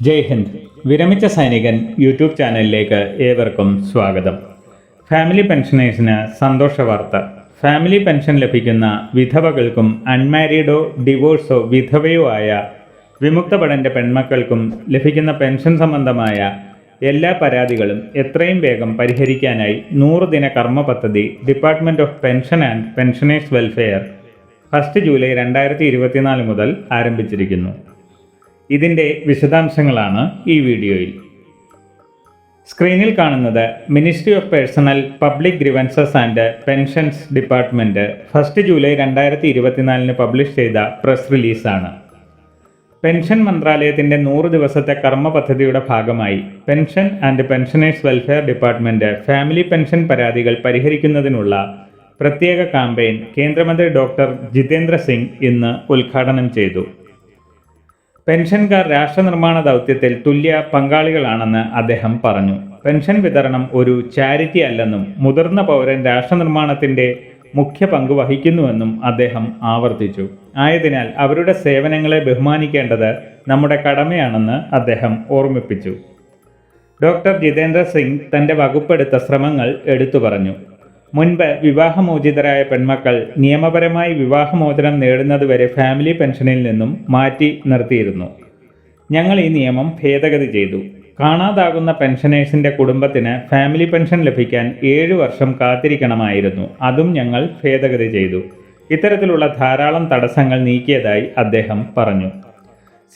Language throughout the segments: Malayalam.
ജയ് ഹിന്ദ്. വിരമിച്ച സൈനികൻ യൂട്യൂബ് ചാനലിലേക്ക് ഏവർക്കും സ്വാഗതം. ഫാമിലി പെൻഷനേഴ്സിന് സന്തോഷ വാർത്ത. ഫാമിലി പെൻഷൻ ലഭിക്കുന്ന വിധവകൾക്കും അൺമാരീഡോ ഡിവോഴ്സോ വിധവയോ ആയ വിമുക്ത ഭടൻ്റെ പെൺമക്കൾക്കും ലഭിക്കുന്ന പെൻഷൻ സംബന്ധമായ എല്ലാ പരാതികളും എത്രയും വേഗം പരിഹരിക്കാനായി 100 ദിന കർമ്മ പദ്ധതി department of pension and pensioners welfare 1 July 2024 മുതൽ ആരംഭിച്ചിരിക്കുന്നു. ഇതിൻ്റെ വിശദാംശങ്ങളാണ് ഈ വീഡിയോയിൽ. സ്ക്രീനിൽ കാണുന്നത് ministry of personal public grievances and pensions department 1 July 2024 publish ചെയ്ത പ്രസ് റിലീസാണ്. പെൻഷൻ മന്ത്രാലയത്തിൻ്റെ 100 ദിവസത്തെ കർമ്മ പദ്ധതിയുടെ ഭാഗമായി pension and pensioners welfare department family pension പരാതികൾ പരിഹരിക്കുന്നതിനുള്ള പ്രത്യേക കാമ്പയിൻ കേന്ദ്രമന്ത്രി ഡോക്ടർ ജിതേന്ദ്ര സിംഗ് ഇന്ന് ഉദ്ഘാടനം ചെയ്തു. പെൻഷൻകാർ രാഷ്ട്രനിർമ്മാണ ദൗത്യത്തിൽ തുല്യ പങ്കാളികളാണെന്ന് അദ്ദേഹം പറഞ്ഞു. പെൻഷൻ വിതരണം ഒരു ചാരിറ്റി അല്ലെന്നും മുതിർന്ന പൗരൻ രാഷ്ട്രനിർമ്മാണത്തിൻ്റെ മുഖ്യ പങ്ക് വഹിക്കുന്നുവെന്നും അദ്ദേഹം ആവർത്തിച്ചു. ആയതിനാൽ അവരുടെ സേവനങ്ങളെ ബഹുമാനിക്കേണ്ടത് നമ്മുടെ കടമയാണെന്ന് അദ്ദേഹം ഓർമ്മിപ്പിച്ചു. ഡോക്ടർ ജിതേന്ദ്ര സിംഗ് തൻ്റെ വകുപ്പെടുത്ത ശ്രമങ്ങൾ എടുത്തു പറഞ്ഞു. മുൻപ് വിവാഹമോചിതരായ പെൺമക്കൾ നിയമപരമായി വിവാഹമോചനം നേടുന്നതുവരെ ഫാമിലി പെൻഷനിൽ നിന്നും മാറ്റി നിർത്തിയിരുന്നു. ഞങ്ങൾ ഈ നിയമം ഭേദഗതി ചെയ്തു. കാണാതാകുന്ന പെൻഷനേഴ്സിൻ്റെ കുടുംബത്തിന് ഫാമിലി പെൻഷൻ ലഭിക്കാൻ 7 വർഷം കാത്തിരിക്കണമായിരുന്നു. അതും ഞങ്ങൾ ഭേദഗതി ചെയ്തു. ഇത്തരത്തിലുള്ള ധാരാളം തടസ്സങ്ങൾ നീക്കിയതായി അദ്ദേഹം പറഞ്ഞു.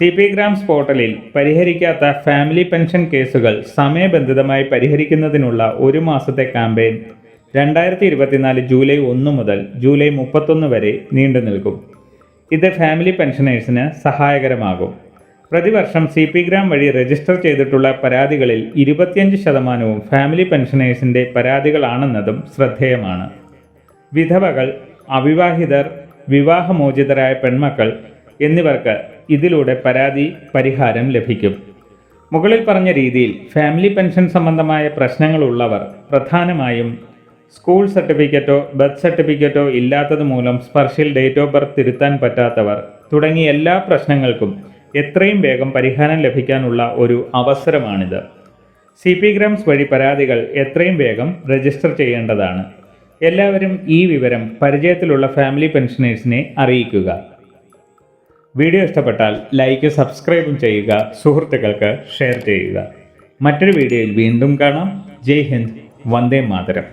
CP ഗ്രാംസ് പോർട്ടലിൽ പരിഹരിക്കാത്ത ഫാമിലി പെൻഷൻ കേസുകൾ സമയബന്ധിതമായി പരിഹരിക്കുന്നതിനുള്ള 1 മാസത്തെ ക്യാമ്പയിൻ 2024 ജൂലൈ 1 മുതൽ ജൂലൈ 31 വരെ നീണ്ടു നിൽക്കും. ഇത് ഫാമിലി പെൻഷനേഴ്സിന് സഹായകരമാകും. പ്രതിവർഷം CP ഗ്രാം വഴി രജിസ്റ്റർ ചെയ്തിട്ടുള്ള പരാതികളിൽ 25% ഫാമിലി പെൻഷനേഴ്സിൻ്റെ പരാതികളാണെന്നതും ശ്രദ്ധേയമാണ്. വിധവകൾ, അവിവാഹിതർ, വിവാഹമോചിതരായ പെൺമക്കൾ എന്നിവർക്ക് ഇതിലൂടെ പരാതി പരിഹാരം ലഭിക്കും. മുകളിൽ പറഞ്ഞ രീതിയിൽ ഫാമിലി പെൻഷൻ സംബന്ധമായ പ്രശ്നങ്ങളുള്ളവർ, പ്രധാനമായും സ്കൂൾ സർട്ടിഫിക്കറ്റോ ബർത്ത് സർട്ടിഫിക്കറ്റോ ഇല്ലാത്തത് മൂലം സ്പർശിൽ ഡേറ്റ് ഓഫ് ബർത്ത് തിരുത്താൻ പറ്റാത്തവർ തുടങ്ങിയ എല്ലാ പ്രശ്നങ്ങൾക്കും എത്രയും വേഗം പരിഹാരം ലഭിക്കാനുള്ള ഒരു അവസരമാണിത്. CP ഗ്രാംസ് വഴി പരാതികൾ എത്രയും വേഗം രജിസ്റ്റർ ചെയ്യേണ്ടതാണ്. എല്ലാവരും ഈ വിവരം പരിചയത്തിലുള്ള ഫാമിലി പെൻഷനേഴ്സിനെ അറിയിക്കുക. വീഡിയോ ഇഷ്ടപ്പെട്ടാൽ ലൈക്ക്, സബ്സ്ക്രൈബും ചെയ്യുക. സുഹൃത്തുക്കൾക്ക് ഷെയർ ചെയ്യുക. മറ്റൊരു വീഡിയോയിൽ വീണ്ടും കാണാം. ജയ് ഹിന്ദ്, വന്ദേ മാതരം.